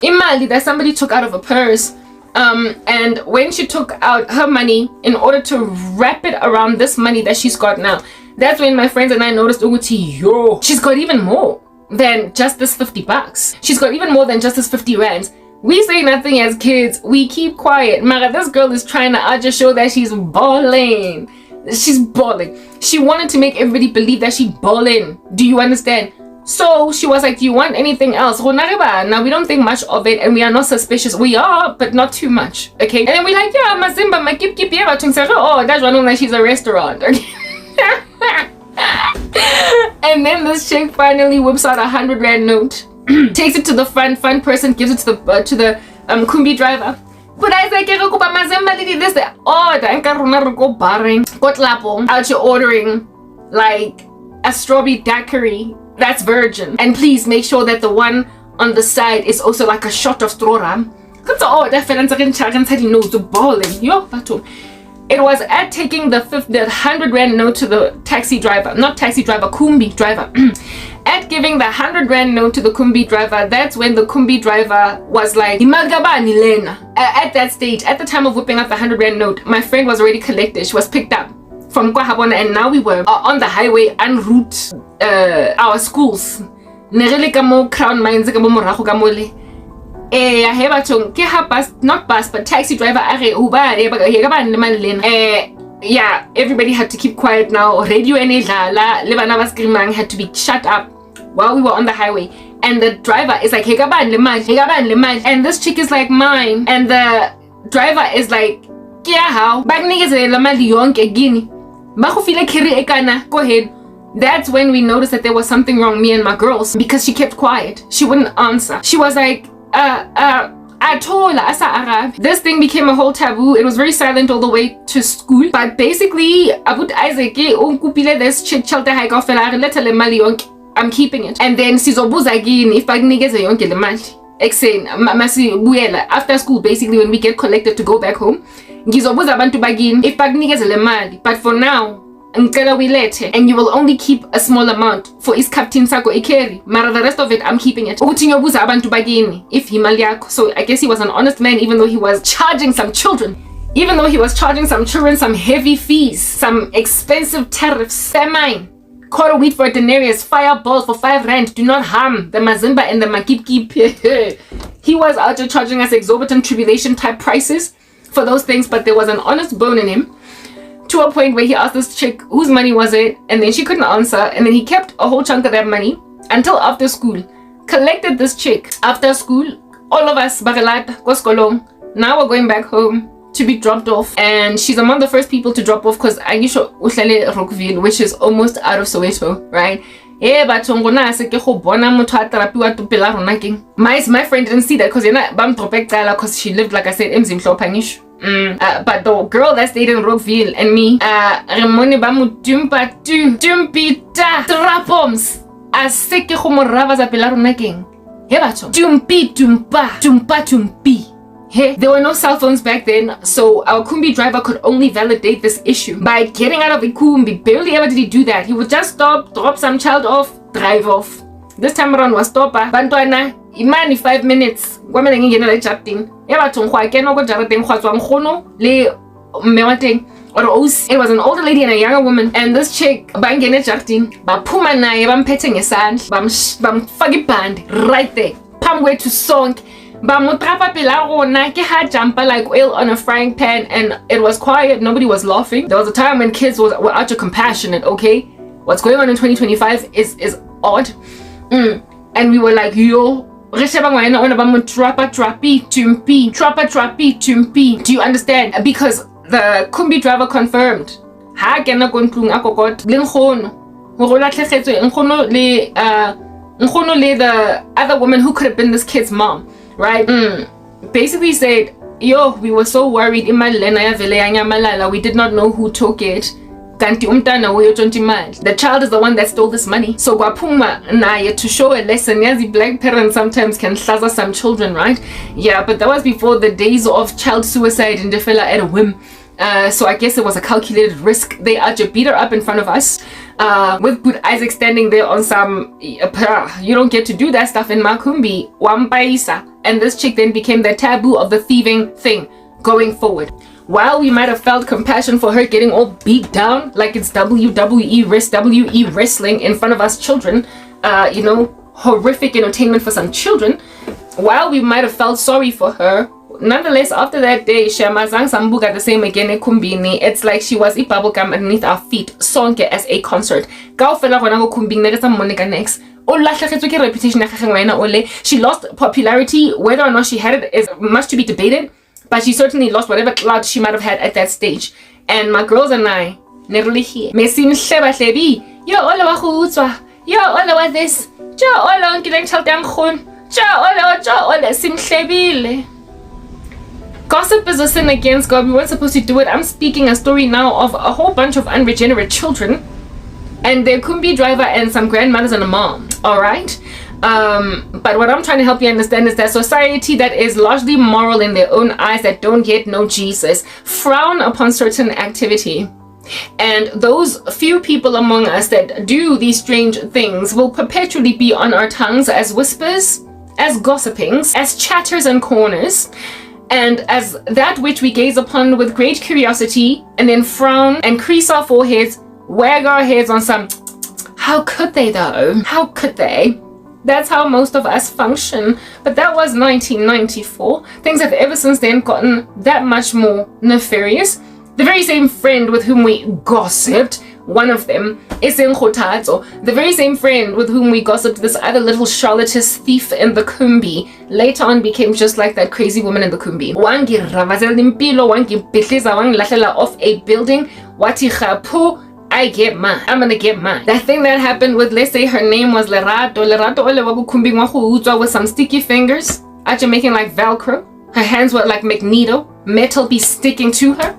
imali that somebody took out of a purse. And when she took out her money in order to wrap it around this money that she's got now, that's when my friends and I noticed, yo, she's got even more than just this 50 bucks. She's got even more than just this 50 rands. We say nothing as kids, we keep quiet. Mara, this girl is trying to just show that she's balling. She's balling. She wanted to make everybody believe that she's balling. Do you understand? So she was like, do you want anything else? Now we don't think much of it and we are not suspicious. We are, but not too much. Okay. And then we're like, yeah, mazimba, makip kip yeah, oh, that's one like she's a restaurant. Okay. And then this chick finally whips out 100 rand note, takes it to the front person gives it to the kumbi driver. But I say, this out you're ordering like a strawberry daiquiri that's virgin, and please make sure that the one on the side is also like a shot of strawram. It was at taking the 100 rand note to the taxi driver, not taxi driver, kumbi driver. At giving the 100 rand note to the kumbi driver, that's when the kumbi driver was like, at that stage, at the time of whipping up the 100 rand note, my friend was already collected. She was picked up from Kwahabona, and now we were on the highway en route our schools. Crown Mines not bus but taxi driver yeah, everybody had to keep quiet now. Radio and had to be shut up while we were on the highway, and the driver is like, and this chick is like, mine, and the driver is like, how go ahead. That's when we noticed that there was something wrong, me and my girls, because she kept quiet. She wouldn't answer. She was like, this thing became a whole taboo. It was very silent all the way to school. But basically, this chick, I'm keeping it. And then if after school, basically when we get collected to go back home, but for now, and you will only keep a small amount for his captain sako ikeri. Mara the rest of it I'm keeping it. If so I guess he was an honest man, even though he was charging some children. Some heavy fees, some expensive tariffs. They're mine. Quarter wheat for a denarius, fireballs for 5 rand. Do not harm the mazimba and the makip. He was out there charging us exorbitant tribulation type prices for those things, but there was an honest bone in him. To a point where he asked this chick whose money was it, and then she couldn't answer, and then he kept a whole chunk of that money until after school. Collected this chick after school. All of us now we're going back home to be dropped off, and she's among the first people to drop off because Agisho Uhlale Rockville, which is almost out of Soweto, right? My friend didn't see that because she lived, like I said, in Zimhlopangish. But the girl that stayed in Rockville and me, Remone bamu dumpita trapoms aseke khomorava za pela rona keng. He batho tumpi. Hey, there were no cell phones back then, so our kumbi driver could only validate this issue by getting out of the kumbi. Barely ever did he do that. He would just stop, drop some child off, drive off. This time around was stopper. Bantwana, imani 5 minutes. It was an older lady and a younger woman, and this chick bangene jartin baphuma naye bamphethe ngesandla bamfaka ibhandi right there phambi to song bamutrapa pela rona ke ha jumper like oil on a frying pan, and it was quiet. Nobody was laughing. There was a time when kids were ultra compassionate. Okay, what's going on in 2025 is odd. And we were like, yo, do you understand? Because the kumbi driver confirmed the other woman who could have been this kid's mom, right? Basically said, yo, we were so worried, we did not know who took it. The child is the one that stole this money. So to show a lesson, the black parents sometimes can hlaza some children, right? Yeah, but that was before the days of child suicide and defela at a whim. So I guess it was a calculated risk. They just beat her up in front of us, with Bout Isaac standing there on some, you don't get to do that stuff in Makumbi, Wampaisa. and this chick then became the taboo of the thieving thing going forward. While we might have felt compassion for her getting all beat down like it's WWE wrestling in front of us children, horrific entertainment for some children, while we might have felt sorry for her, nonetheless, after that day, Shamazang Sambuga the same again Kumbini. It's like she was a bubblegum underneath our feet, sonke as a concert. She lost popularity. Whether or not she had it is much to be debated, but she certainly lost whatever clout she might have had at that stage. And my girls and I, nearly here. Mesim Sheba Shebi, yo Ola Wahutzwa, yo Ola wa this, Jo Ola Unkilang Chaltang Jo Ola Sim Shebile. Gossip is a sin against God. We weren't supposed to do it. I'm speaking a story now of a whole bunch of unregenerate children and their Kumbi driver and some grandmothers and a mom. Alright? But what I'm trying to help you understand is that society that is largely moral in their own eyes, that don't yet know Jesus, frown upon certain activity. And those few people among us that do these strange things will perpetually be on our tongues as whispers, as gossipings, as chatters and corners, and as that which we gaze upon with great curiosity and then frown and crease our foreheads, wag our heads on some, how could they though? How could they? That's how most of us function. But that was 1994. Things have ever since then gotten that much more nefarious. The very same friend with whom we gossiped, one of them, is in Khotazo. The very same friend with whom we gossiped this other little charlatous thief in the Kumbi, later on became just like that crazy woman in the Kumbi. Wangi ravazela impilo, wangi pitleza, wangi lahlela off a building, wati khapu, I get mine. I'm gonna get mine. That thing that happened with, let's say her name was Lerato ole wabu kumbi ngwa with some sticky fingers, actually making like Velcro. Her hands were like magneto, metal be sticking to her.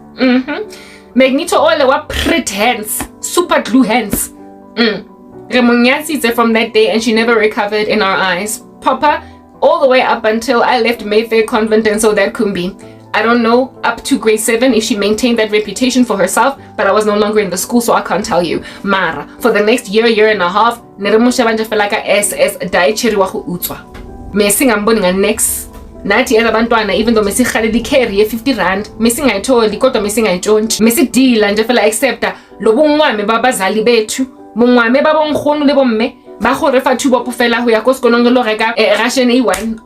Magneto ole wa prit hands, super glue hands. From that day, and she never recovered in our eyes. Papa, all the way up until I left Mayfair Convent and so that Kumbi. I don't know up to grade 7 if she maintained that reputation for herself, but I was no longer in the school, so I can't tell you. Mara, for the next year and a half, Neremushabanja Felaka SS Daichiri Wahu Utswa. Missing I'm burning a next. Nati Bantwana, even though Messi Khalidi carry 50 rand, missing I told Likoto missing I joined. Messi deal and Jafela accept Lobungwa me Baba Zalibetu, Mungwa me Babon Hon Lebome. Ba go refa thuba pofela ho ya ko sekolong lo reka ration A1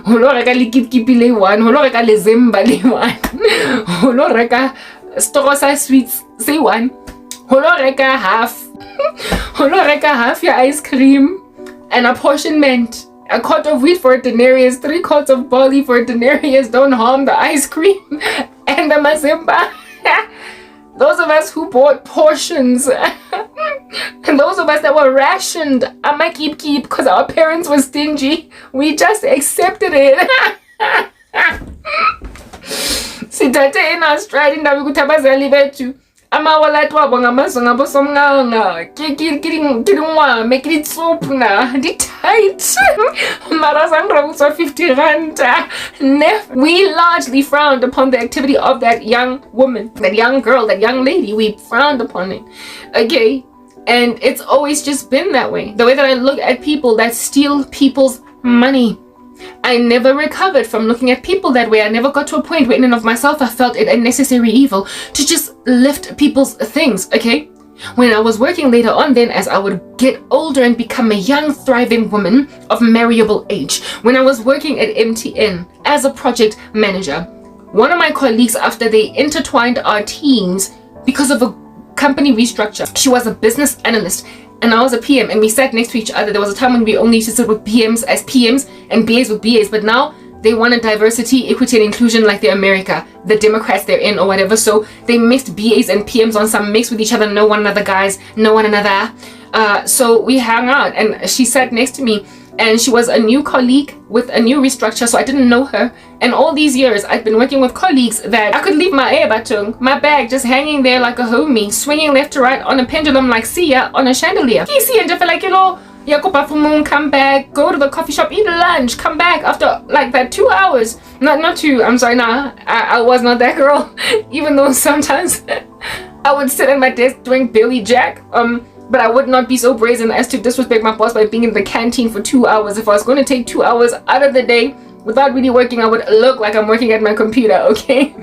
ho lo reka likipkipi le 1 ho lo reka le zemba le 1 ho lo reka storosa sweets say 1 ho lo reka half ho lo reka half your ice cream, an apportionment, a quart of wheat for a denarius, 3 quarts of barley for a denarius, don't harm the ice cream and the mazemba. Those of us who bought portions and those of us that were rationed, I might keep because our parents were stingy, we just accepted it. Sithathe in our stride indaba ukuthi abazali bethu amawalati wabo ngamazonga bosomnganga kiringwa make it soup na di tight mara sangra 50 rand. We largely frowned upon the activity of that young woman, that young girl, that young lady. We frowned upon it. Okay, and it's always just been that way. The way that I look at people that steal people's money, I never recovered from looking at people that way. I never got to a point where in and of myself I felt it a necessary evil to just lift people's things, okay? When I was working later on then, as I would get older and become a young thriving woman of marriable age, when I was working at MTN as a project manager, one of my colleagues, after they intertwined our teams because of a company restructure, she was a business analyst and I was a PM, and we sat next to each other. There was a time when we only used to sit with PMs as PMs and BAs with BAs, but now they wanted diversity, equity, and inclusion like they're America, the Democrats they're in or whatever. So they mixed BAs and PMs on some mix with each other, know one another guys, know one another. So we hung out and she sat next to me, and she was a new colleague with a new restructure, so I didn't know her. And all these years I'd been working with colleagues that I could leave my batung, my bag just hanging there like a homie, swinging left to right on a pendulum like Sia on a chandelier. See, and just like, come back, go to the coffee shop, eat lunch, come back after like that 2 hours. Not 2, I'm sorry, nah, I was not that girl. Even though sometimes I would sit at my desk doing Billy Jack, but I would not be so brazen as to disrespect my boss by being in the canteen for 2 hours. If I was going to take 2 hours out of the day without really working, I would look like I'm working at my computer, okay?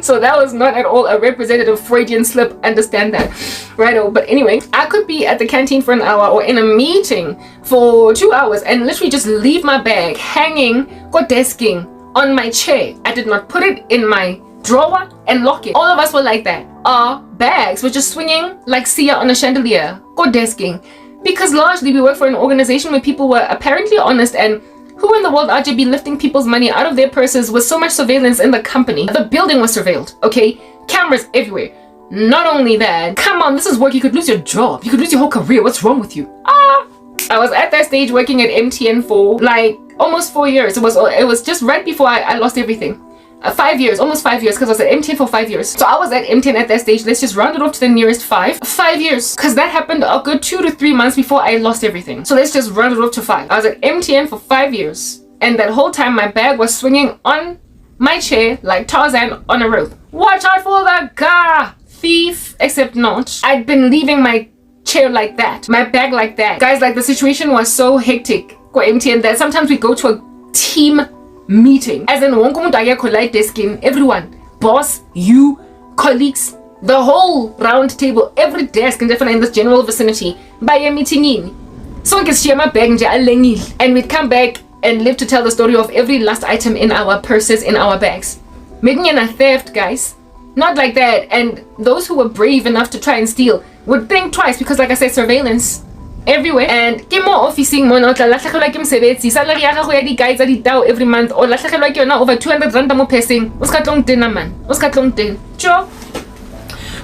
So that was not at all a representative Freudian slip, understand that, right? But anyway, I could be at the canteen for an hour or in a meeting for 2 hours and literally just leave my bag hanging, go desking on my chair. I did not put it in my drawer and lock it. All of us were like that. Our bags were just swinging like Sia on a chandelier, go desking, because largely we work for an organization where people were apparently honest, and who in the world are be lifting people's money out of their purses with so much surveillance in the company? The building was surveilled, okay? Cameras everywhere. Not only that, come on, this is work. You could lose your job. You could lose your whole career. What's wrong with you? I was at that stage working at MTN for like almost 4 years. It was just right before I lost everything. 5 years, almost 5 years, because I was at MTN for 5 years. So I was at MTN at that stage. Let's just round it off to the nearest 5 years, because that happened a good 2 to 3 months before I lost everything. So let's just round it off to 5. I was at MTN for 5 years, and that whole time my bag was swinging on my chair like Tarzan on a rope. Watch out for the car thief, except not. I'd been leaving my chair like that, my bag like that. Guys, like the situation was so hectic for MTN that sometimes we go to a team meeting, as in everyone, boss, you, colleagues, the whole round table, every desk and definitely in this general vicinity, by a meeting in. So I can share my bag and we'd come back and live to tell the story of every last item in our purses, in our bags. Making a theft, guys. Not like that. And those who were brave enough to try and steal would think twice, because like I said, surveillance everywhere. And ke mo officing mo no tla latlhegelwa ke mosebetsi, salary ya gago ya di guys di tao every month, or latlhegelwa ke yona over 200 rand mo peseng. O ska tlong tena man, o ska tlong ten. Sure.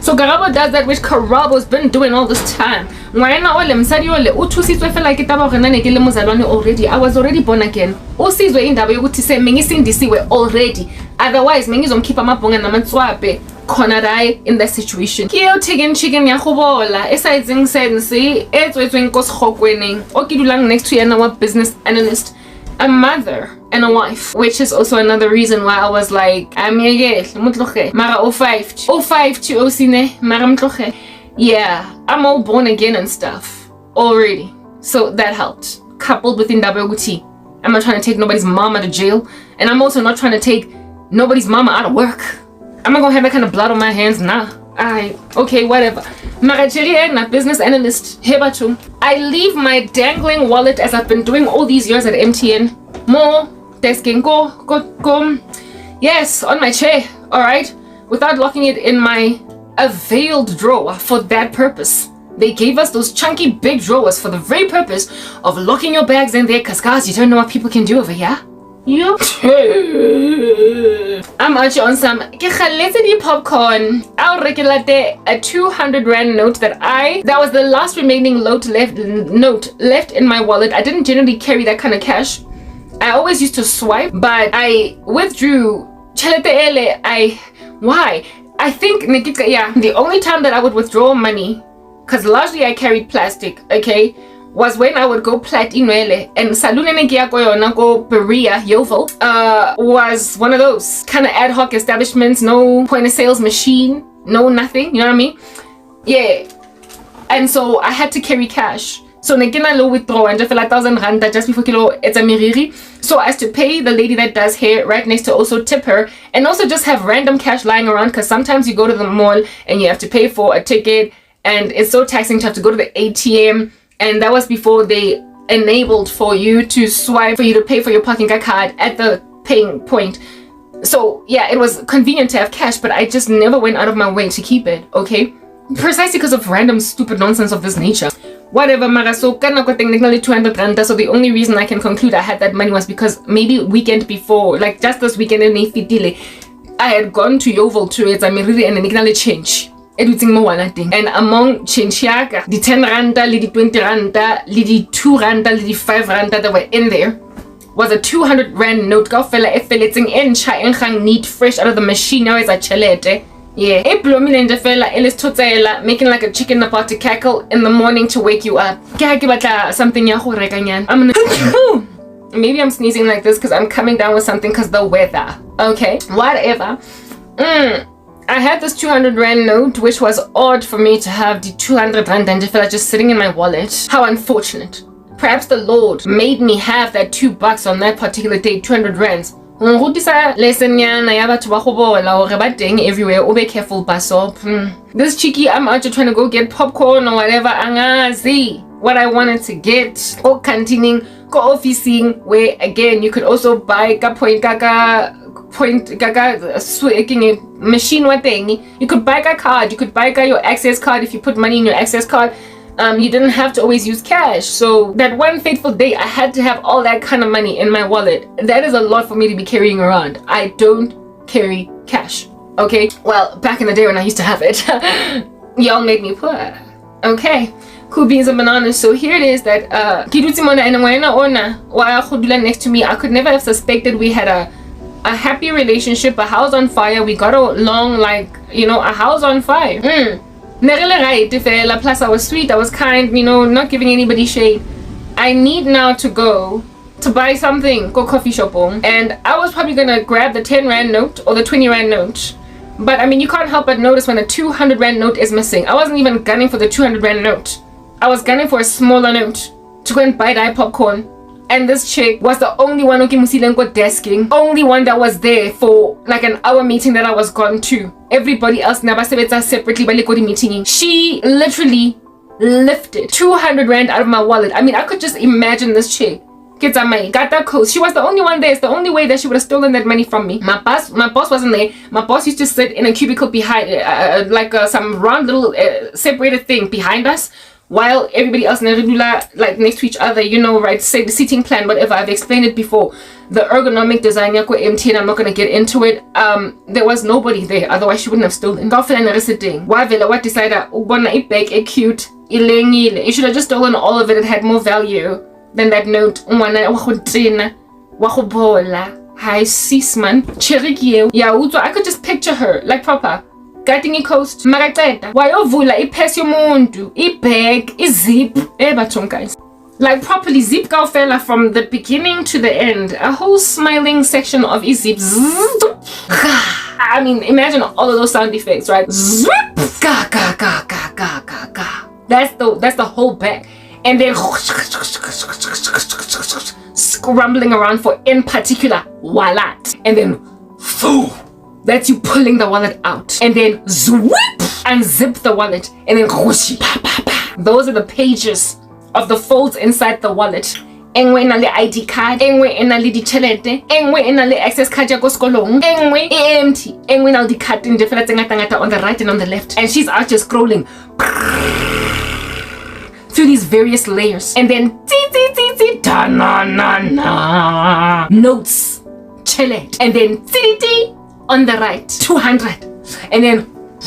So Karabo does that, which Karabo's been doing all this time. Ngwana ole msadi ole o thusitswe fela ke taba gore nane ke le mozalwane already. I was already born again. O sizwe indaba yokuthi se mengisindisiwe already. Otherwise mengizomkhipha amabhonga namatswape khona rae in that situation. Ke yo chicken ya go bola esayitseng sense etswetsweng ko segokweneng o ke dulang next to yana wa business analyst, a mother and a wife, which is also another reason why I was like, I'm mara 05 to osine mara mtloge. Yeah, I'm all born again and stuff already, so that helped, coupled with indaba yokuthi I'm not trying to take nobody's mom out of jail, and I'm also not trying to take nobody's mama out of work. I'm not gonna have that kind of blood on my hands, nah. Okay, whatever. Maracherie, business analyst, hebatu. I leave my dangling wallet, as I've been doing all these years at MTN. More desking, go. Yes, on my chair, alright? Without locking it in my availed drawer for that purpose. They gave us those chunky big drawers for the very purpose of locking your bags in there, cause guys, you don't know what people can do over here. You I'm actually on some popcorn. I'll regulate a 200 rand note that was the last remaining note left in my wallet. I didn't generally carry that kind of cash. I always used to swipe, but I withdrew. Why? I think the only time that I would withdraw money, because largely I carried plastic, okay, was when I would go plat inwele, and salune go Berea Yeovil was one of those kind of ad hoc establishments, no point of sales machine, no nothing, you know what I mean? Yeah. And so I had to carry cash. So negina lo withdraw and just feel like 1,000 rand just before kilo it's a miriri. So as to pay the lady that does hair right next to, also tip her, and also just have random cash lying around, because sometimes you go to the mall and you have to pay for a ticket, and it's so taxing to have to go to the ATM. And that was before they enabled for you to swipe, for you to pay for your parking card at the paying point. So yeah, it was convenient to have cash, but I just never went out of my way to keep it, okay? Precisely because of random stupid nonsense of this nature. Whatever, mara, so technically 200 rand. So the only reason I can conclude I had that money was because maybe weekend before, like just this weekend in Ifitile, I had gone to Yeovil to it, and then change. And among change yaga, the 10 randa, the 20 randa, the 2 randa, the 5 randa that were in there was a 200 rand note. Go fella effelating in chai and neat fresh out of the machine. Now is a chelete. Yeah, it blew me in the fella, making like a chicken about to cackle in the morning to wake you up. Something maybe I'm sneezing like this because I'm coming down with something because the weather. Okay, whatever. I had this 200 rand note, which was odd for me to have the 200 rand and fella just sitting in my wallet. How unfortunate. perhaps the Lord made me have that $2 on that particular day, 200 rands. Lesson everywhere. Be careful, Basop. This cheeky, I'm out trying to go get popcorn or whatever. Angazi. What I wanted to get. Or cantining, go officing, where again you could also buy point gaga machine what thing. You could buy a card, you could buy your access card if you put money in your access card. You didn't have to always use cash. So that one fateful day, I had to have all that kind of money in my wallet. That is a lot for me to be carrying around. I don't carry cash. Okay? Well, back in the day when I used to have it, y'all made me poor. Okay. Cool beans and bananas. So here it is that next to me. I could never have suspected we had a happy relationship, a house on fire. We got along like, a house on fire. Plus I was sweet, I was kind, not giving anybody shade. I need now to go to buy something, go coffee shop, and I was probably gonna grab the 10 rand note or the 20 rand note. But I mean, you can't help but notice when a 200 rand note is missing. I wasn't even gunning for the 200 rand note. I was gunning for a smaller note to go and buy that popcorn. And this chick was the only one desking, only one that was there for like an hour meeting that I was gone to. Everybody else never separately by meeting. She literally lifted 200 rand out of my wallet. I mean, I could just imagine this chick. Got that coast. She was the only one there. It's the only way that she would have stolen that money from me. My boss wasn't there. My boss used to sit in a cubicle behind, some round little separated thing behind us, while everybody else like next to each other, right, say the seating plan, whatever. I've explained it before. The ergonomic design yako empty, and I'm not gonna get into it. There was nobody there, otherwise she wouldn't have stolen. What decided bag cute. You should have just stolen all of it. It had more value than that note. Hi sis man. I could just picture her like proper. Cutting a coast, Maraceta. Why ovula iphesi yomuntu, ibag, izip, guys. Like properly zip fella from the beginning to the end. A whole smiling section of izip. I mean, imagine all of those sound effects, right? That's the whole bag. And then scrambling around for in particular wallet. And then that's you pulling the wallet out, and then zoop, unzip the wallet, and then whoosh, pa, pa, pa. Those are the pages of the folds inside the wallet. Engwe inale ID card, engwe inale di chelete, engwe inale access card ya go skolong, engwe empty, engwe inale di card in different ngata on the right and on the left, and she's out just scrolling through these various layers, and then da na na na notes, chelet, and then on the right, 200, and then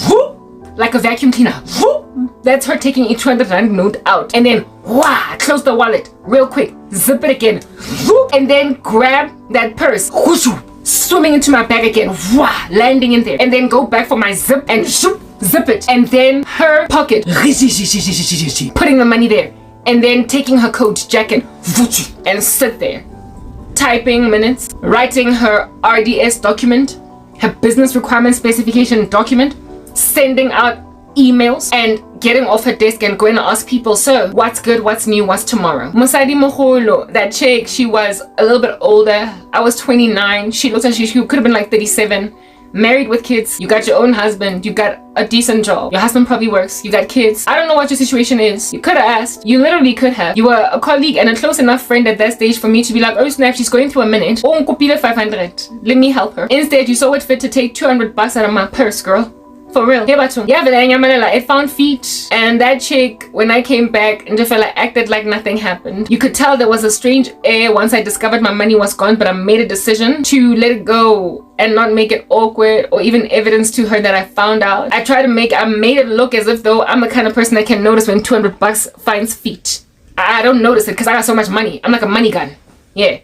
whoop, like a vacuum cleaner, whoop, that's her taking a 200 rand note out, and then close the wallet real quick, zip it again, whoop, and then grab that purse, whoosh, swimming into my bag again, landing in there, and then go back for my zip and zip it, and then her pocket, putting the money there, and then taking her coat, jacket, and sit there, typing minutes, writing her RDS document, her business requirement specification document, sending out emails, and getting off her desk and going to ask people, so what's good, what's new, what's tomorrow. Musadi Moholo, that chick, she was a little bit older. I was 29. She looked like she could have been like 37. Married with kids. You got your own husband. You got a decent job. Your husband probably works. You got kids. I don't know what your situation is. You could have asked. You literally could have. You were a colleague and a close enough friend at that stage for me to be like, oh snap, she's going through a minute. Oh, 500. Let me help her. Instead, you saw it fit to take $200 out of my purse, girl. For real. It found feet, and that chick, when I came back, Njefela acted like nothing happened. You could tell there was a strange air once I discovered my money was gone, but I made a decision to let it go and not make it awkward or even evidence to her that I found out. I made it look as if though I'm the kind of person that can notice when $200 finds feet. I don't notice it because I got so much money. I'm like a money gun. Yeah.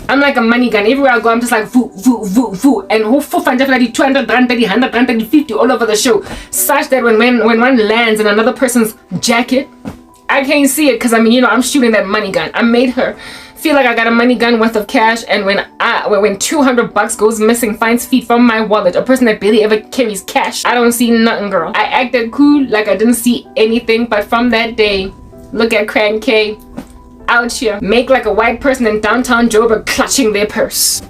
I'm like a money gun. Everywhere I go, I'm just like voo, voo, voo, voo. And who find definitely 200 rand, 100 rand, 50 all over the show. Such that when one lands in another person's jacket, I can't see it because I'm shooting that money gun. I made her feel like I got a money gun worth of cash, and when $200 goes missing, finds feet from my wallet, a person that barely ever carries cash, I don't see nothing, girl. I acted cool like I didn't see anything, but from that day, look at Crank K. out here make like a white person in downtown Joburg clutching their purse.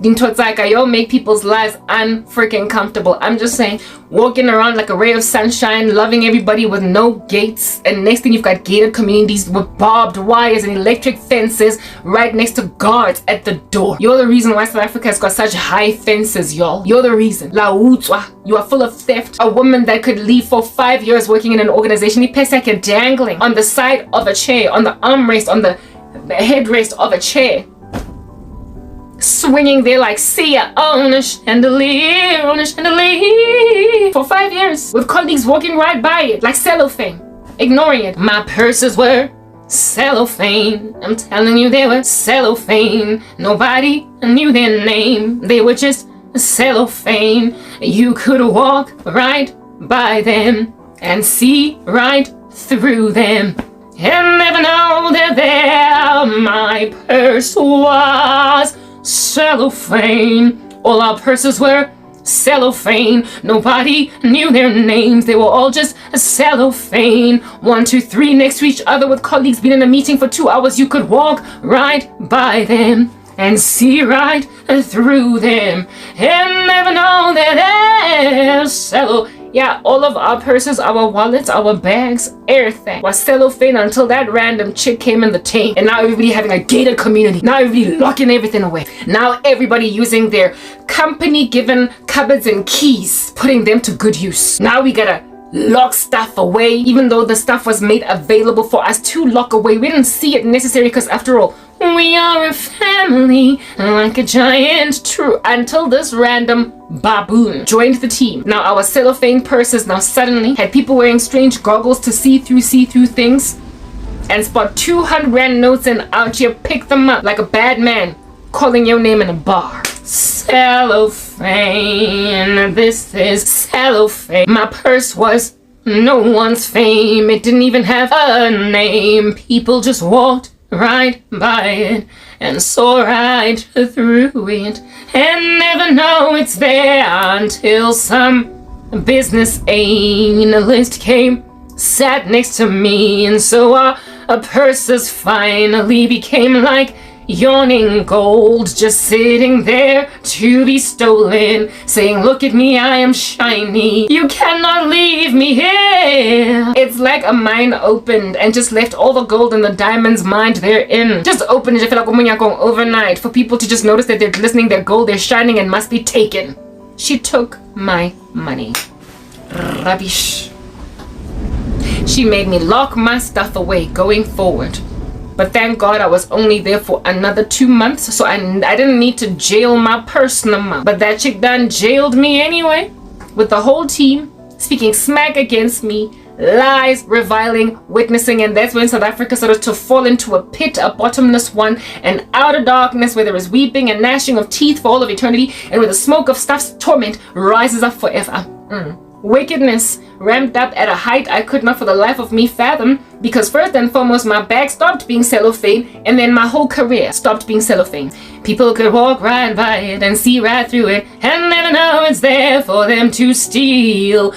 Y'all make people's lives unfreaking comfortable. I'm just saying, walking around like a ray of sunshine, loving everybody with no gates, and next thing you've got gated communities with barbed wires and electric fences right next to guards at the door. You're the reason why South Africa has got such high fences, y'all. You're the reason. La Utswa, you are full of theft. A woman that could leave for 5 years working in an organization, dangling on the side of a chair, on the armrest, on the headrest of a chair, swinging there like, see ya, on a chandelier, for 5 years, with colleagues walking right by it like cellophane, ignoring it. My purses were cellophane. I'm telling you, they were cellophane. Nobody knew their name. They were just cellophane. You could walk right by them and see right through them and never know they're there. My purse was cellophane. All our purses were cellophane. Nobody knew their names. They were all just cellophane. 1, 2, 3 next to each other with colleagues. Been in a meeting for 2 hours. You could walk right by them and see right through them and never know that they're cello. Yeah, all of our purses, our wallets, our bags, everything was cellophane until that random chick came in the tank. And now everybody having a gated community. Now everybody locking everything away. Now everybody using their company given cupboards and keys, putting them to good use. Now we gotta lock stuff away, even though the stuff was made available for us to lock away. We didn't see it necessary because after all, we are a family, like a giant true, until this random baboon joined the team. Now our cellophane purses now suddenly had people wearing strange goggles to see through things and spot 200 rand notes and out here pick them up like a bad man calling your name in a bar. Cellophane, this is cellophane. My purse was no one's fame. It didn't even have a name. People just walked right by it and saw right through it and never know it's there until some business analyst came, sat next to me, and so our purses finally became like yawning gold, just sitting there to be stolen, saying, look at me, I am shiny, you cannot leave me here. It's like a mine opened and just left all the gold and the diamonds mined therein. Just opened it overnight for people to just notice that they're glistening, they're gold, they're shining and must be taken. She took my money. Rubbish. She made me lock my stuff away going forward. But thank God I was only there for another 2 months, so I didn't need to jail my purse no more. But that chick done jailed me anyway, with the whole team speaking smack against me, lies, reviling, witnessing, and that's when South Africa started to fall into a pit, a bottomless one, and outer darkness where there is weeping and gnashing of teeth for all of eternity, and where the smoke of stuff's torment rises up forever. Wickedness ramped up at a height I could not for the life of me fathom, because first and foremost my bag stopped being cellophane, and then my whole career stopped being cellophane. People could walk right by it and see right through it and never know it's there for them to steal,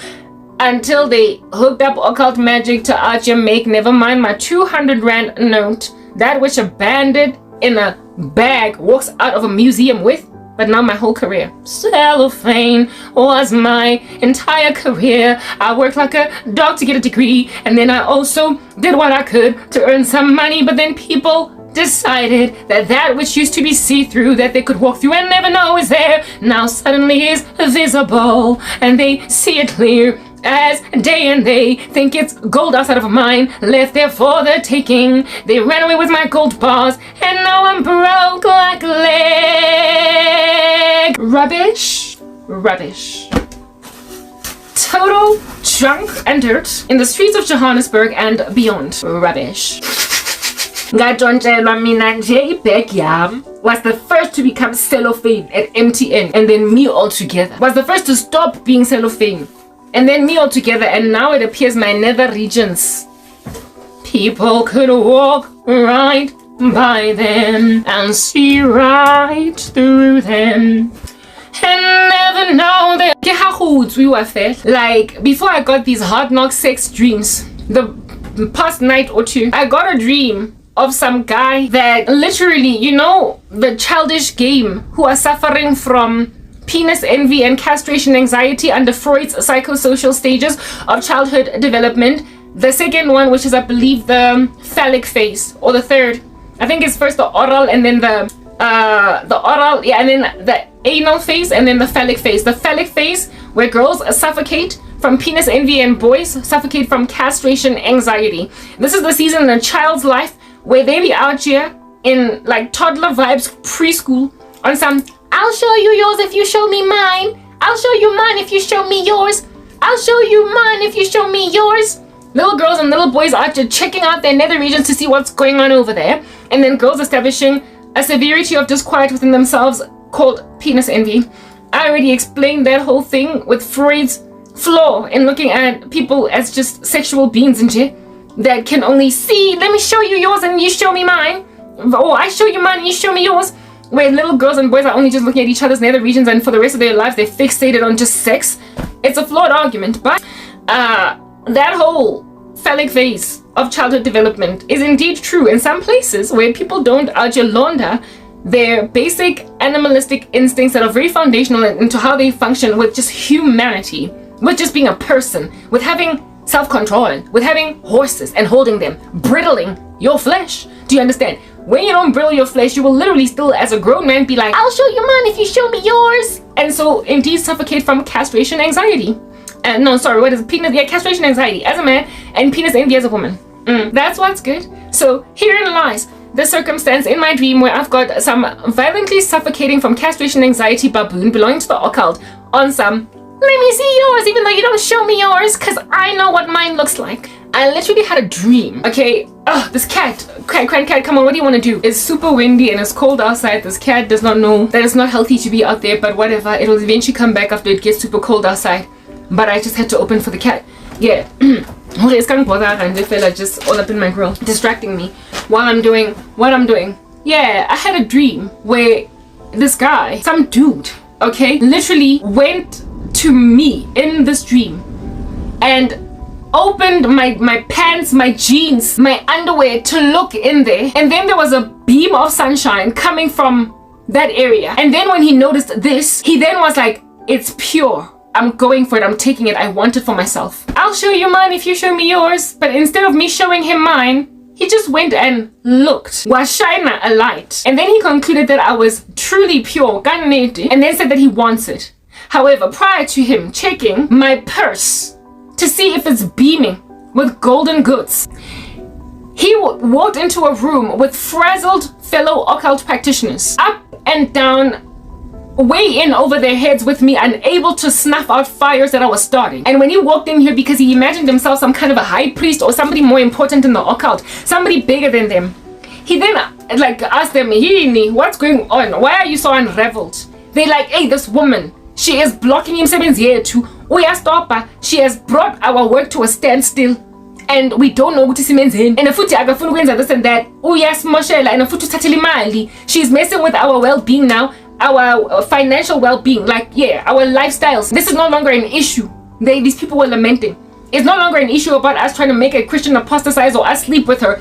until they hooked up occult magic to out here make, never mind my 200 rand note, that which a bandit in a bag walks out of a museum with. But now my whole career, cellophane, was my entire career. I worked like a dog to get a degree, and then I also did what I could to earn some money, but then people decided that that which used to be see-through, that they could walk through and never know is there, now suddenly is visible, and they see it clear as day, and they think it's gold outside of a mine, left there for the taking. They ran away with my gold bars, and now I'm broke like a leg. Rubbish. Rubbish. Total junk and dirt in the streets of Johannesburg and beyond. Rubbish. Ngajontshelwa mina nje ibag yam was the first to become cellophane at MTN, and then me altogether was the first to stop being cellophane, and then me altogether, and now it appears my nether regions. People could walk right by them and see right through them and never know that we were fair. Like before I got these hard knock sex dreams, the past night or two, I got a dream of some guy that literally, the childish game, who are suffering from penis envy and castration anxiety under Freud's psychosocial stages of childhood development. The second one, which is I believe the phallic phase, or the third. I think it's first the oral and then the oral, and then the anal phase and then the phallic phase. The phallic phase, where girls suffocate from penis envy and boys suffocate from castration anxiety. This is the season in a child's life where they be out here in like toddler vibes, preschool, on some, I'll show you yours if you show me mine. I'll show you mine if you show me yours. I'll show you mine if you show me yours. Little girls and little boys are just checking out their nether regions to see what's going on over there. And then girls establishing a severity of disquiet within themselves called penis envy. I already explained that whole thing with Freud's flaw in looking at people as just sexual beings and shit that can only see, let me show you yours and you show me mine. Or I show you mine and you show me yours. Where little girls and boys are only just looking at each other's nether regions and for the rest of their lives they're fixated on just sex. It's a flawed argument, but that whole phallic phase of childhood development is indeed true in some places where people don't launder their basic animalistic instincts that are very foundational into how they function with just humanity, with just being a person, with having self-control, with having horses and holding them, brittling your flesh. Do you understand? When you don't brittle your flesh, you will literally still, as a grown man, be like, I'll show you mine if you show me yours. And so, indeed, suffocate from castration anxiety. No, sorry, what is it? Penis? Yeah, castration anxiety as a man and penis envy as a woman. That's what's good. So, herein lies the circumstance in my dream where I've got some violently suffocating from castration anxiety baboon belonging to the occult on some, let me see yours, even though you don't show me yours, because I know what mine looks like. I literally had a dream, okay? This cat, come on, what do you want to do? It's super windy and it's cold outside. This cat does not know that it's not healthy to be out there, but whatever. It'll eventually come back after it gets super cold outside. But I just had to open for the cat. Yeah. It's kind of bother and they feel just all up in my grill, distracting me while I'm doing what I'm doing. Yeah, I had a dream where this guy, some dude, okay, literally went to me in this dream and opened my pants, my jeans, my underwear to look in there, and then there was a beam of sunshine coming from that area. And then when he noticed this, he then was like, it's pure, I'm going for it, I'm taking it, I want it for myself. I'll show you mine if you show me yours. But instead of me showing him mine, he just went and looked, was shining a light, and then he concluded that I was truly pure, and then said that he wants it. However, prior to him checking my purse to see if it's beaming with golden goods, he walked into a room with frazzled fellow occult practitioners, up and down, way in over their heads with me, unable to snuff out fires that I was starting. And when he walked in here, because he imagined himself some kind of a high priest or somebody more important in the occult, somebody bigger than them, he then asked them, what's going on? Why are you so unraveled? They're like, hey, this woman, she is blocking him 7 years too. She has brought our work to a standstill and we don't know what is in. And futhi akafuna ukwenza this and that. Uyasimoshela and futhi uthathela imali. She's messing with our well-being now, our financial well-being, our lifestyles. This is no longer an issue. These people were lamenting. It's no longer an issue about us trying to make a Christian apostatize or us sleep with her.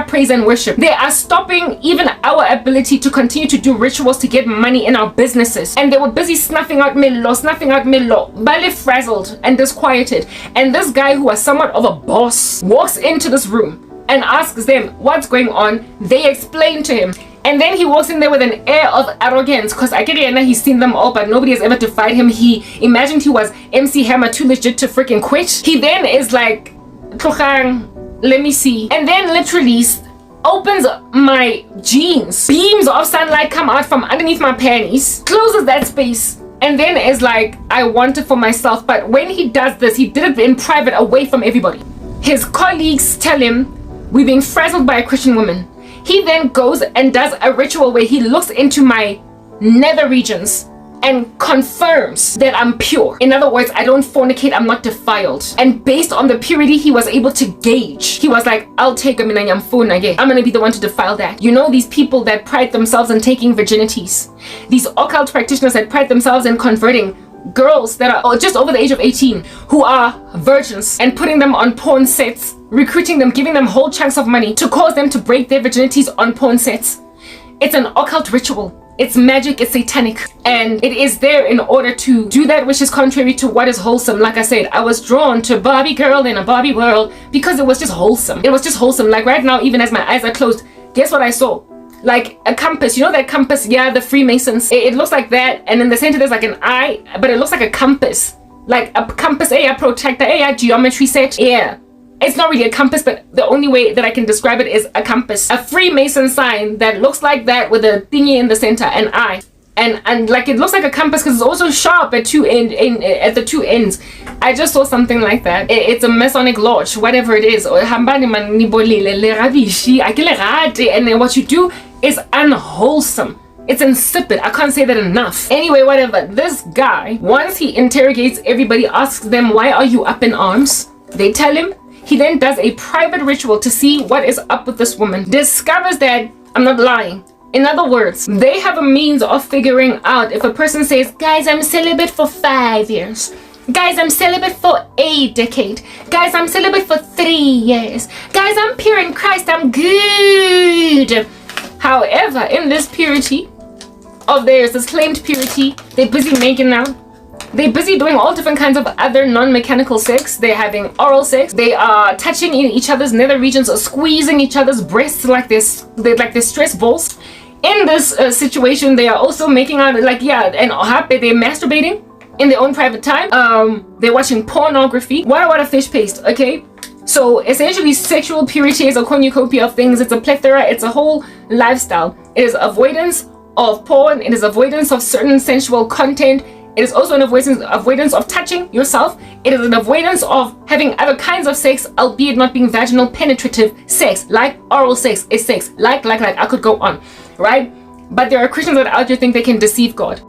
Praise and worship. They are stopping even our ability to continue to do rituals to get money in our businesses. And they were busy snuffing out Milo, barely frazzled and disquieted. And this guy, who was somewhat of a boss, walks into this room and asks them what's going on. They explain to him. And then he walks in there with an air of arrogance, because he's seen them all, but nobody has ever defied him. He imagined he was MC Hammer, too legit to freaking quit. He then is like, let me see. And then literally opens my jeans. Beams of sunlight come out from underneath my panties, closes that space, and then is like, I want it for myself. But when he does this, he did it in private, away from everybody. His colleagues tell him, we're being frazzled by a Christian woman. He then goes and does a ritual where he looks into my nether regions and confirms that I'm pure. In other words, I don't fornicate, I'm not defiled. And based on the purity he was able to gauge, he was like, I'll take him in, I'm gonna be the one to defile that. You know, these people that pride themselves in taking virginities, these occult practitioners that pride themselves in converting girls that are just over the age of 18 who are virgins and putting them on porn sets, recruiting them, giving them whole chunks of money to cause them to break their virginities on porn sets. It's an occult ritual. It's magic, it's satanic, and it is there in order to do that which is contrary to what is wholesome. Like I said, I was drawn to Barbie girl in a Barbie world because it was just wholesome. It was just wholesome. Like right now, even as my eyes are closed, guess what I saw? Like a compass. You know that compass? Yeah, the Freemasons. It looks like that, and in the center there's like an eye, but it looks like a compass. Like a compass, a protractor, a geometry set. Yeah. It's not really a compass, but the only way that I can describe it is a compass. A Freemason sign that looks like that with a thingy in the center, an eye. And like it looks like a compass because it's also sharp at at the two ends. I just saw something like that. It's a Masonic lodge, whatever it is. And then what you do is unwholesome. It's insipid. I can't say that enough. Anyway, whatever. This guy, once he interrogates everybody, asks them, why are you up in arms? They tell him. He then does a private ritual to see what is up with this woman. Discovers that I'm not lying. In other words, they have a means of figuring out if a person says, guys, I'm celibate for 5 years. Guys, I'm celibate for a decade. Guys, I'm celibate for 3 years. Guys, I'm pure in Christ. I'm good. However, in this purity of theirs, this claimed purity, they're busy making out. They're busy doing all different kinds of other non-mechanical sex. They're having oral sex. They are touching in each other's nether regions or squeezing each other's breasts like this. They're like they're stress balls. In this situation, they are also making out like, yeah, and they're masturbating in their own private time. They're watching pornography. What a fish paste, okay? So essentially, sexual purity is a cornucopia of things. It's a plethora. It's a whole lifestyle. It is avoidance of porn. It is avoidance of certain sensual content. It is also an avoidance of touching yourself. It is an avoidance of having other kinds of sex, albeit not being vaginal penetrative sex, like oral sex is sex, like I could go on, right? But there are Christians that out here think they can deceive God.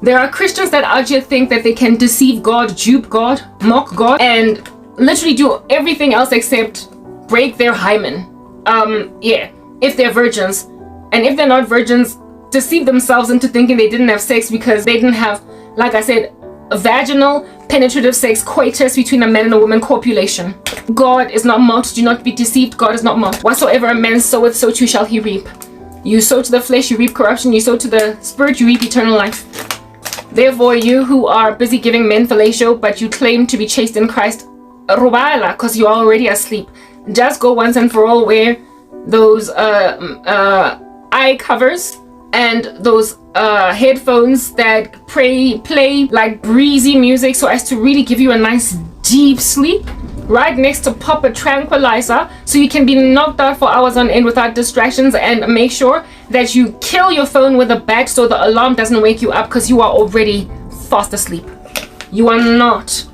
There are Christians that out here think that they can deceive God, dupe God, mock God, and literally do everything else except break their hymen. Yeah, if they're virgins. And if they're not virgins, deceive themselves into thinking they didn't have sex because they didn't have, like I said, a vaginal penetrative sex, coitus between a man and a woman, copulation. God is not mocked. Do not be deceived. God is not mocked. Whatsoever a man soweth, so too shall he reap. You sow to the flesh, you reap corruption. You sow to the spirit, you reap eternal life. Therefore, you who are busy giving men fellatio, but you claim to be chaste in Christ, robala, because you are already asleep. Just go once and for all wear those eye covers and those headphones that play like breezy music so as to really give you a nice deep sleep, right next to pop a tranquilizer so you can be knocked out for hours on end without distractions, and make sure that you kill your phone with a bat so the alarm doesn't wake you up because you are already fast asleep. You are not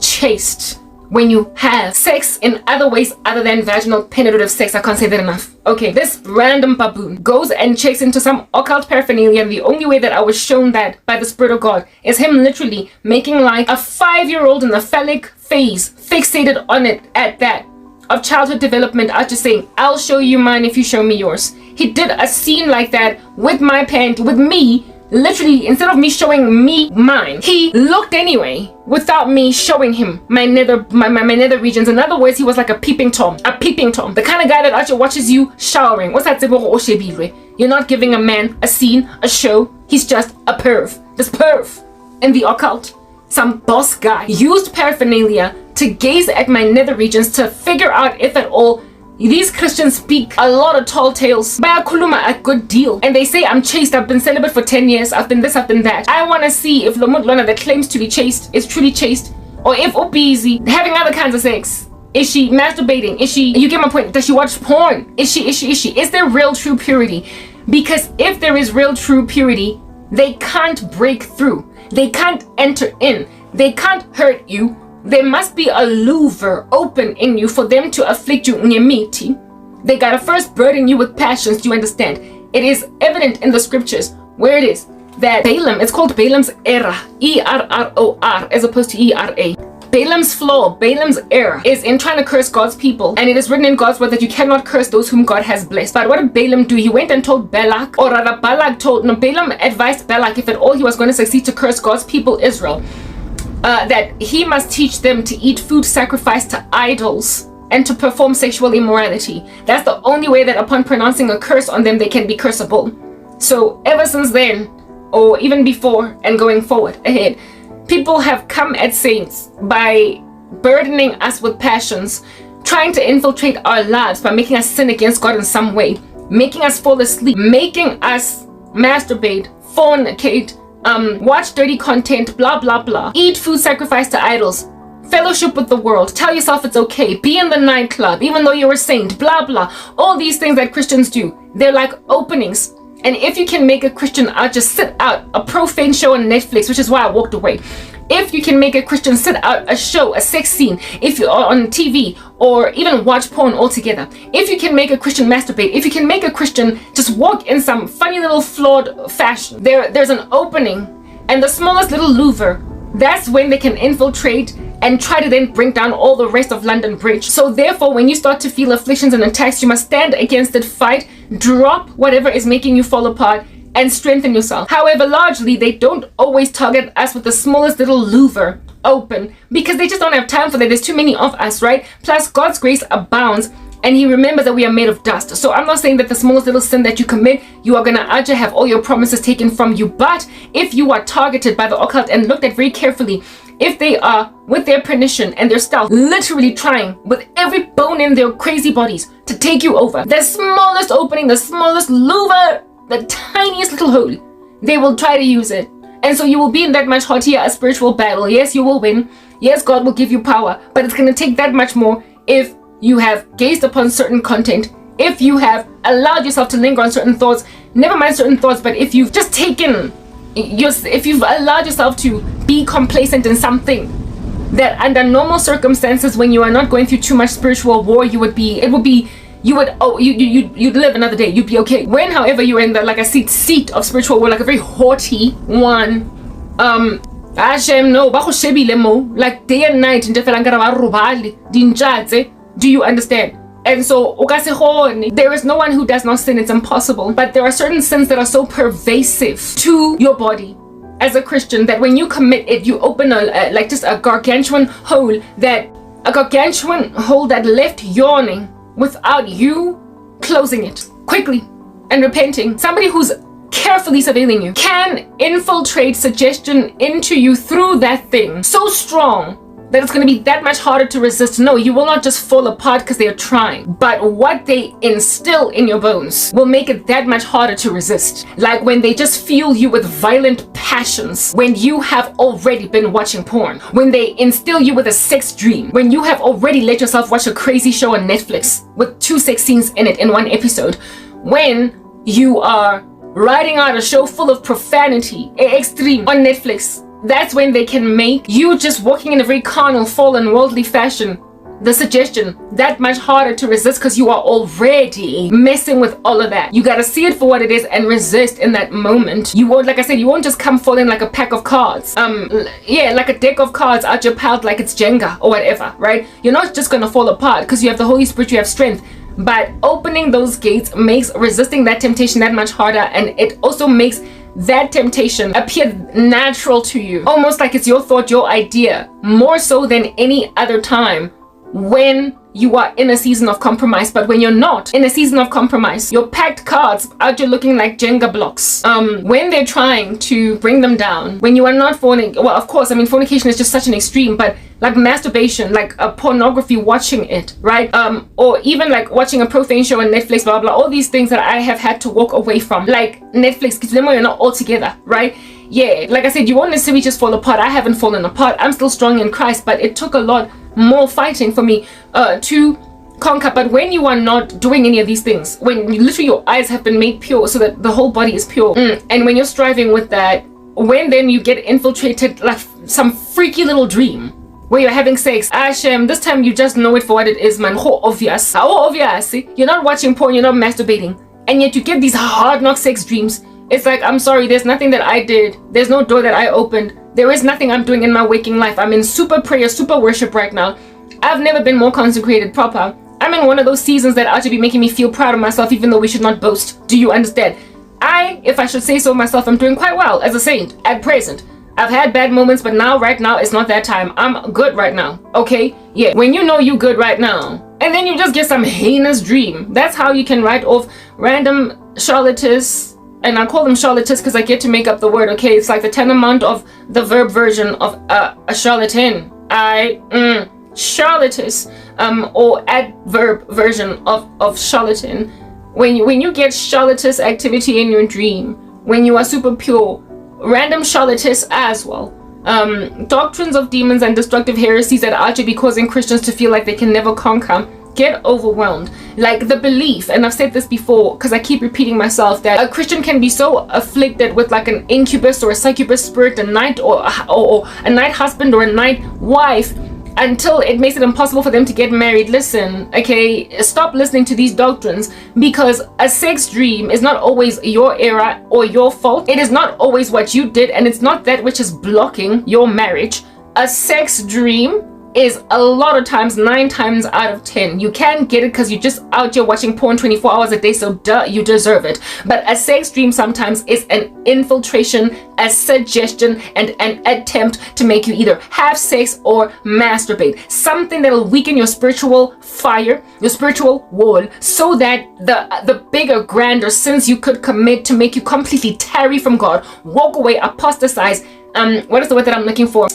chaste when you have sex in other ways other than vaginal penetrative sex. I can't say that enough. Okay, this random baboon goes and checks into some occult paraphernalia, and the only way that I was shown that by the Spirit of God is him literally making like a 5-year-old in the phallic phase, fixated on it at that of childhood development, out just saying, I'll show you mine if you show me yours. He did a scene like that with my parent, with me. Literally, instead of me showing me mine, he looked anyway without me showing him my nether regions. In other words, he was like a peeping Tom. The kind of guy that actually watches you showering. What's that? You're not giving a man a scene, a show. He's just a perv. This perv in the occult. Some boss guy used paraphernalia to gaze at my nether regions to figure out if at all these Christians speak a lot of tall tales. Bayakhuluma a good deal. And they say I'm chaste, I've been celibate for 10 years, I've been this, I've been that. I want to see if Lomutlona that claims to be chaste is truly chaste, or if Obizi having other kinds of sex. Is she masturbating? Is she, you get my point, does she watch porn? Is she? Is there real true purity? Because if there is real true purity, they can't break through. They can't enter in. They can't hurt you. There must be a louver open in you for them to afflict you. They gotta first burden you with passions. Do you understand? It is evident in the scriptures where it is that Balaam, it's called Balaam's error, E-R-R-O-R, as opposed to E-R-A. Balaam's flaw, Balaam's error is in trying to curse God's people. And it is written in God's word that you cannot curse those whom God has blessed. But what did Balaam do? He went and told Balak, or rather Balaam advised Balak, if at all he was going to succeed to curse God's people Israel, that he must teach them to eat food sacrificed to idols and to perform sexual immorality. That's the only way that upon pronouncing a curse on them, they can be cursable. So ever since then, or even before and going forward ahead, people have come at saints by burdening us with passions, trying to infiltrate our lives by making us sin against God in some way, making us fall asleep, making us masturbate, fornicate, watch dirty content, blah blah blah, eat food sacrificed to idols, fellowship with the world, tell yourself it's okay, be in the nightclub even though you're a saint, blah blah. All these things that Christians do, they're like openings. And if you can make a Christian out just sit out a profane show on Netflix, which is why I walked away. If you can make a Christian sit out a show, a sex scene, if you're on TV, or even watch porn altogether, if you can make a Christian masturbate, if you can make a Christian just walk in some funny little flawed fashion, there's an opening, and the smallest little louver, that's when they can infiltrate and try to then bring down all the rest of London Bridge. So therefore, when you start to feel afflictions and attacks, you must stand against it, fight, drop whatever is making you fall apart, and strengthen yourself. However, largely, they don't always target us with the smallest little louver open, because they just don't have time for that. There's too many of us, right? Plus, God's grace abounds, and he remembers that we are made of dust. So I'm not saying that the smallest little sin that you commit, you are going to have all your promises taken from you. But if you are targeted by the occult and looked at very carefully, if they are with their permission and their stealth, literally trying with every bone in their crazy bodies to take you over, the smallest opening, the smallest louver, the tiniest little hole, they will try to use it. And so you will be in that much hotter a spiritual battle. Yes, you will win. Yes, God will give you power, but it's going to take that much more if you have gazed upon certain content, if you have allowed yourself to linger on certain thoughts, never mind certain thoughts, but if you've just if you've allowed yourself to be complacent in something that under normal circumstances, when you are not going through too much spiritual war, you'd live another day, you'd be okay. When, however, you're in the, like a seat of spiritual war, like a very haughty one, like day and night, do you understand? And so there is no one who does not sin. It's impossible. But there are certain sins that are so pervasive to your body as a Christian that when you commit it, you open a gargantuan hole that left yawning without you closing it quickly and repenting. Somebody who's carefully surveilling you can infiltrate suggestion into you through that thing so strong that it's going to be that much harder to resist. No, you will not just fall apart because they are trying, but what they instill in your bones will make it that much harder to resist. Like when they just fuel you with violent passions, when you have already been watching porn, when they instill you with a sex dream, when you have already let yourself watch a crazy show on Netflix with 2 sex scenes in it in one episode, when you are writing out a show full of profanity, extreme on Netflix, that's when they can make you just walking in a very carnal, fallen, worldly fashion, the suggestion, that much harder to resist because you are already messing with all of that. You gotta see it for what it is and resist in that moment. You won't, like I said, you won't just come falling like a pack of cards. Like a deck of cards out your palette like it's Jenga or whatever, right? You're not just gonna fall apart because you have the Holy Spirit, you have strength. But opening those gates makes resisting that temptation that much harder, and it also makes that temptation appear natural to you, almost like it's your thought, your idea, more so than any other time when you are in a season of compromise. But when you're not in a season of compromise, your packed cards out you're looking like Jenga blocks. When they're trying to bring them down, when you are not fornicating, well, of course, I mean, fornication is just such an extreme, but like masturbation, like a pornography, watching it, right? Or even like watching a profane show on Netflix, blah, blah, all these things that I have had to walk away from, like Netflix, because you're not all together, right? Yeah, like I said, you won't necessarily just fall apart. I haven't fallen apart. I'm still strong in Christ, but it took a lot more fighting for me to conquer. But when you are not doing any of these things, when literally your eyes have been made pure so that the whole body is pure, and when you're striving with that, when then you get infiltrated like some freaky little dream where you're having sex, this time you just know it for what it is, man. How obvious. You're not watching porn, you're not masturbating, and yet you get these hard knock sex dreams. It's like, I'm sorry, there's nothing that I did, there's no door that I opened, There is nothing I'm doing in my waking life. I'm in super prayer, super worship right now. I've never been more consecrated proper. I'm in one of those seasons that ought to be making me feel proud of myself, even though we should not boast. Do you understand? If I should say so myself, I'm doing quite well as a saint at present. I've had bad moments, but right now, it's not that time. I'm good right now, okay? Yeah, when you know you good right now, and then you just get some heinous dream. That's how you can write off random charlatans. And I call them charlatans because I get to make up the word, okay? It's like the tantamount of the verb version of a charlatan. Charlatans, or adverb version of charlatan. When you get charlatans activity in your dream, when you are super pure, random charlatans as well. Doctrines of demons and destructive heresies that are to be causing Christians to feel like they can never conquer, get overwhelmed. Like the belief, and I've said this before because I keep repeating myself, that a Christian can be so afflicted with like an incubus or a succubus spirit, a night or a night husband or a night wife, until it makes it impossible for them to get married. Listen, okay, stop listening to these doctrines, because a sex dream is not always your error or your fault. It is not always what you did, and it's not that which is blocking your marriage. A sex dream is a lot of times, 9 times out of 10. You can't get it because you're just out here watching porn 24 hours a day, so duh, you deserve it. But a sex dream sometimes is an infiltration, a suggestion, and an attempt to make you either have sex or masturbate. Something that'll weaken your spiritual fire, your spiritual wall, so that the bigger, grander sins you could commit to make you completely tarry from God, walk away, apostatize, what is the word that I'm looking for?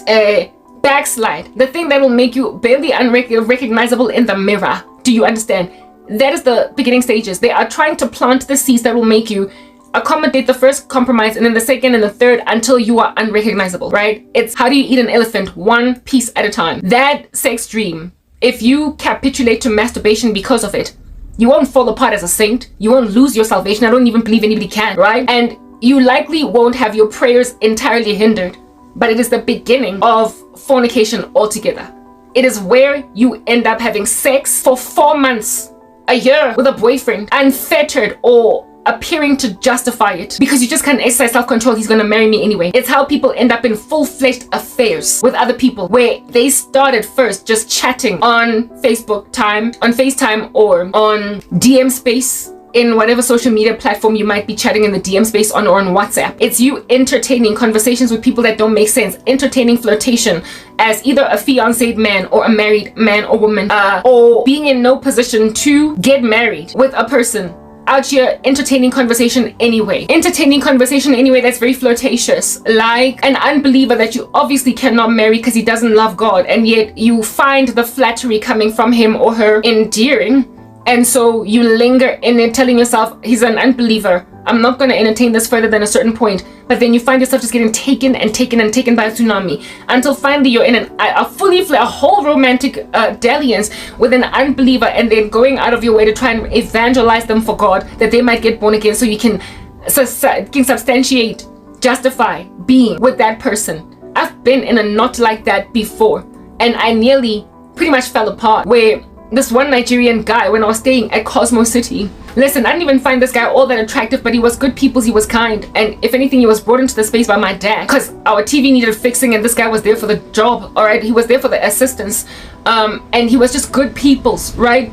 Backslide. The thing that will make you barely unrecognizable in the mirror. Do you understand? That is the beginning stages. They are trying to plant the seeds that will make you accommodate the first compromise, and then the second and the third, until you are unrecognizable, right? It's how do you eat an elephant? One piece at a time. That sex dream, if you capitulate to masturbation because of it, you won't fall apart as a saint. You won't lose your salvation. I don't even believe anybody can, right? And you likely won't have your prayers entirely hindered. But it is the beginning of fornication altogether. It is where you end up having sex for 4 months, a year with a boyfriend, unfettered or appearing to justify it because you just can't exercise self-control. He's gonna marry me anyway. It's how people end up in full-fledged affairs with other people, where they started first just chatting on FaceTime or on DM space, in whatever social media platform you might be chatting in the DM space on, or on WhatsApp. It's you entertaining conversations with people that don't make sense, entertaining flirtation as either a fiancé man or a married man or woman, or being in no position to get married with a person. Out here entertaining conversation anyway. Entertaining conversation anyway that's very flirtatious. Like an unbeliever that you obviously cannot marry because he doesn't love God, and yet you find the flattery coming from him or her endearing. And so you linger in it, telling yourself, he's an unbeliever, I'm not going to entertain this further than a certain point. But then you find yourself just getting taken by a tsunami, until finally you're in a whole romantic dalliance with an unbeliever, and then going out of your way to try and evangelize them for God, that they might get born again, so you can substantiate, justify being with that person. I've been in a knot like that before, and I nearly pretty much fell apart, where this one Nigerian guy, when I was staying at Cosmo City, listen, I didn't even find this guy all that attractive, but he was good peoples, he was kind, and if anything, he was brought into the space by my dad, because our TV needed fixing, and this guy was there for the job, all right? He was there for the assistance, and he was just good peoples, right?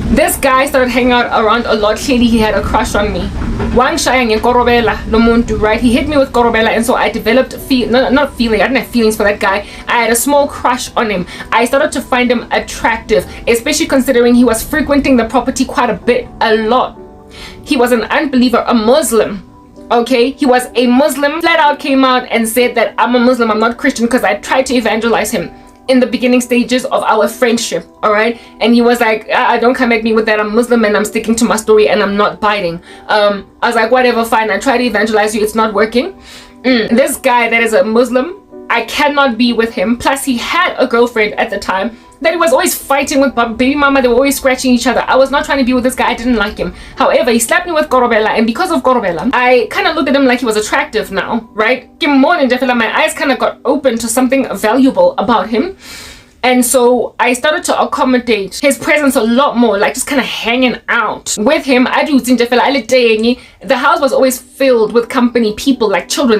This guy started hanging out around a lot. Clearly, he had a crush on me. Right? He hit me with Korobela, and so I developed not feeling. I didn't have feelings for that guy. I had a small crush on him. I started to find him attractive, especially considering he was frequenting the property quite a lot. He was an unbeliever, a Muslim. Okay, he was a Muslim. Flat out came out and said that I'm a Muslim, I'm not Christian, because I tried to evangelize him in the beginning stages of our friendship, all right? And he was like, don't come at me with that, I'm Muslim and I'm sticking to my story and I'm not biting. I was like, whatever, fine, I try to evangelize you, it's not working. This guy that is a Muslim, I cannot be with him. Plus he had a girlfriend at the time that he was always fighting with baby mama. They were always scratching each other. I was not trying to be with this guy. I didn't like him. However, he slapped me with Korobela, and because of Korobela, I kind of looked at him like he was attractive now, right? My eyes kind of got open to something valuable about him. And so I started to accommodate his presence a lot more, like just kind of hanging out with him. The house was always filled with company, people, like children.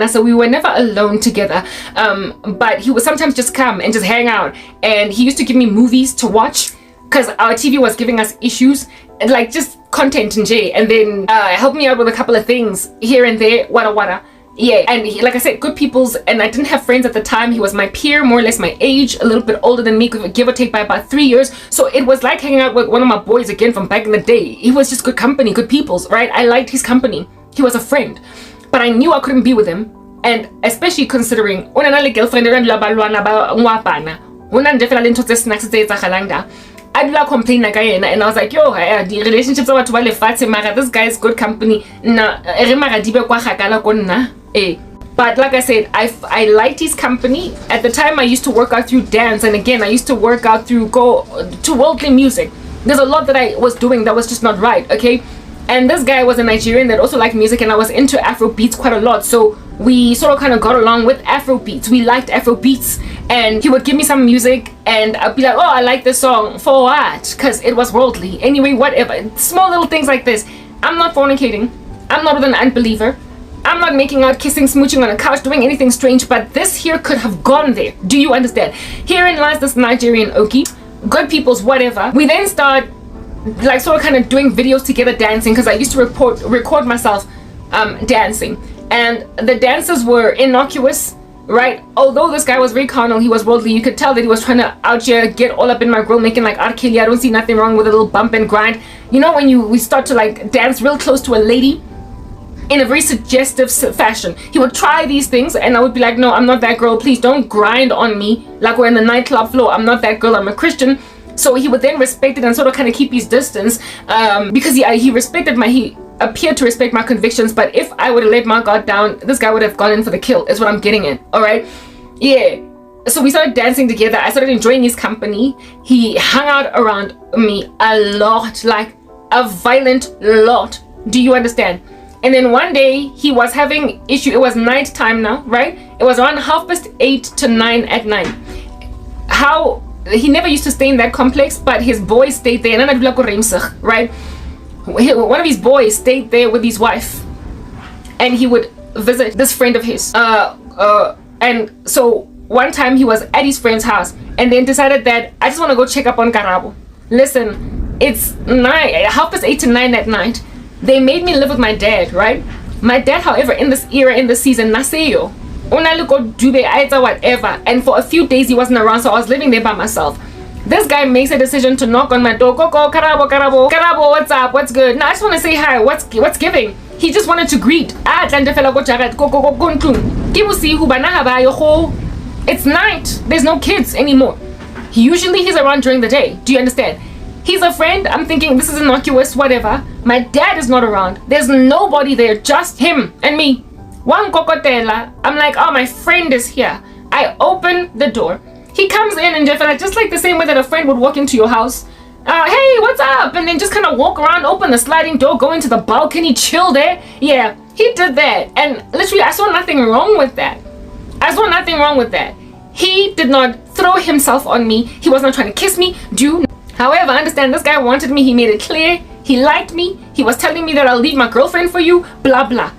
So we were never alone together. But he would sometimes just come and just hang out. And he used to give me movies to watch because our TV was giving us issues, like just content and then help me out with a couple of things here and there, wada. Yeah, and like I said, good people's, and I didn't have friends at the time. He was my peer, more or less my age, a little bit older than me, give or take by about 3 years. So it was like hanging out with one of my boys again from back in the day. He was just good company, good people's, right? I liked his company. He was a friend, but I knew I couldn't be with him, and especially considering girlfriend I do not complain like and I was like, yo, the relationships are to this guy is good company. But like I said, I liked his company. At the time, I used to work out through dance, and again, I used to work out through go to worldly music. There's a lot that I was doing that was just not right, okay? And this guy was a Nigerian that also liked music, and I was into Afro beats quite a lot. So we sort of kind of got along with Afro beats. We liked Afro beats, and he would give me some music, and I'd be like, oh, I like this song. For what? Because it was worldly. Anyway, whatever. Small little things like this. I'm not fornicating. I'm not with an unbeliever. I'm not making out, kissing, smooching on a couch, doing anything strange, but this here could have gone there. Do you understand? Herein lies this Nigerian Okie. Good people's, whatever. We then start like sort of kind of doing videos together dancing, because I used to record myself dancing, and the dances were innocuous, right? Although this guy was very carnal, he was worldly, you could tell that he was trying to out here get all up in my grill, making like R. Kelly. I don't see nothing wrong with a little bump and grind. You know, when we start to like dance real close to a lady in a very suggestive fashion, he would try these things, and I would be like, no, I'm not that girl, please don't grind on me like we're in the nightclub floor. I'm not that girl, I'm a Christian. So he would then respect it and sort of kind of keep his distance, because he respected he appeared to respect my convictions. But if I would have let my guard down, this guy would have gone in for the kill, is what I'm getting at. All right, yeah. So we started dancing together. I started enjoying his company. He hung out around me a lot, like a violent lot. Do you understand? And then one day he was having issue. It was night time now, right? It was around 8:30 to 9 at night. He never used to stay in that complex, but his boys stayed there. Right? One of his boys stayed there with his wife, and he would visit this friend of his. And so one time he was at his friend's house, and then decided that I just want to go check up on Karabo. Listen, it's 8:30 to 9 at night. They made me live with my dad, right? My dad, however, in this era, in this season, naseyo. Whatever. And for a few days he wasn't around, so I was living there by myself. This guy makes a decision to knock on my door. Go, Karabo, what's up? What's good? No, I just want to say hi. What's giving? He just wanted to greet. It's night. There's no kids anymore. Usually he's around during the day. Do you understand? He's a friend. I'm thinking this is innocuous, whatever. My dad is not around. There's nobody there, just him and me. One kokotela. I'm like, oh, my friend is here. I open the door. He comes in and just like the same way that a friend would walk into your house. Hey, what's up? And then just kind of walk around, open the sliding door, go into the balcony, chill there. Yeah, he did that. And literally, I saw nothing wrong with that. He did not throw himself on me. He was not trying to kiss me. However, understand, this guy wanted me. He made it clear. He liked me. He was telling me that I'll leave my girlfriend for you. Blah, blah.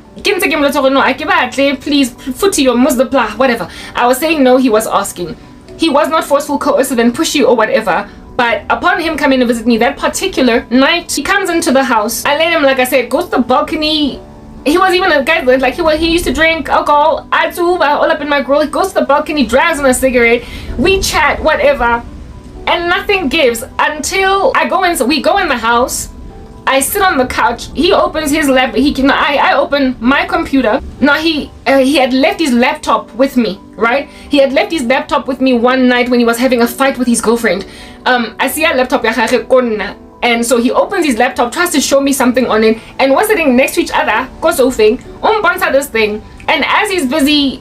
Please, footy or musda, blah, whatever. I was saying no. He was asking. He was not forceful, coercive, and pushy or whatever. But upon him coming to visit me that particular night, he comes into the house. I let him, like I said, go to the balcony. He was even a guy like he used to drink alcohol. All up in my grill. He goes to the balcony, drags on a cigarette. We chat, whatever. And nothing gives until we go in the house. I sit on the couch. He opens his laptop. I open my computer. Now he had left his laptop with me, right? He had left his laptop with me one night when he was having a fight with his girlfriend. I see a laptop, and so he opens his laptop, tries to show me something on it, and we're sitting next to each other. This thing, and as he's busy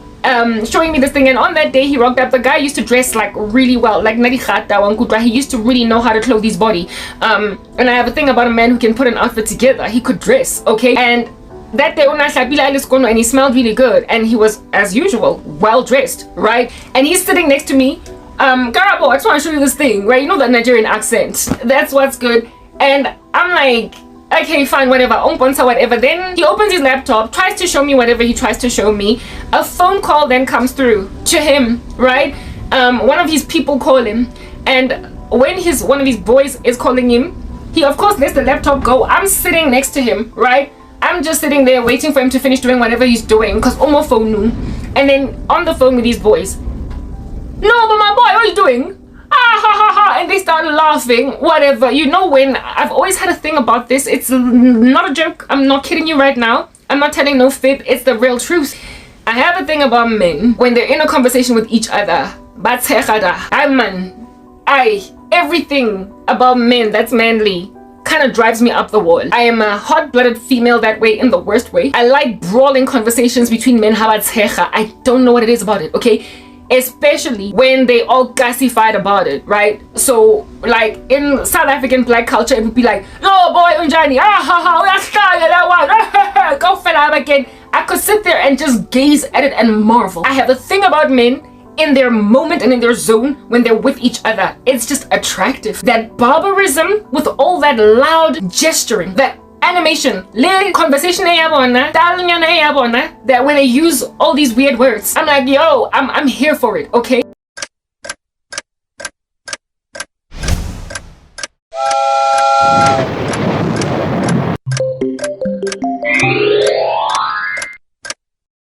showing me this thing, and on that day he rocked up. The guy used to dress like really well, like he used to really know how to clothe his body, and I have a thing about a man who can put an outfit together. He could dress, okay? And that day and he smelled really good, and he was, as usual, well dressed, right? And he's sitting next to me. Karabo, I just want to show you this thing, right? You know that Nigerian accent. That's what's good. And I'm like, okay, fine, whatever, whatever. Then he opens his laptop, tries to show me whatever he tries to show me. A phone call then comes through to him, right? One of his people call him, and when one of his boys is calling him, he of course lets the laptop go. I'm sitting next to him, right? I'm just sitting there waiting for him to finish doing whatever he's doing, because almost phone. And then on the phone with his boys, no, but my boy, what are you doing? Ah, ha, ha, ha. And they start laughing, whatever. You know, when I've always had a thing about this, it's not a joke. I'm not kidding you right now. I'm not telling no fib. It's the real truth. I have a thing about men when they're in a conversation with each other. Everything about men that's manly kind of drives me up the wall. I am a hot-blooded female that way, in the worst way. I like brawling conversations between men. I don't know what it is about it, okay? Especially when they all gassified about it, right? So, like, in South African black culture, it would be like, no, boy, unjani, go fella again. I could sit there and just gaze at it and marvel. I have a thing about men in their moment and in their zone when they're with each other. It's just attractive. That barbarism with all that loud gesturing, that animation, conversation, that when they use all these weird words, I'm like, yo, I'm here for it, okay?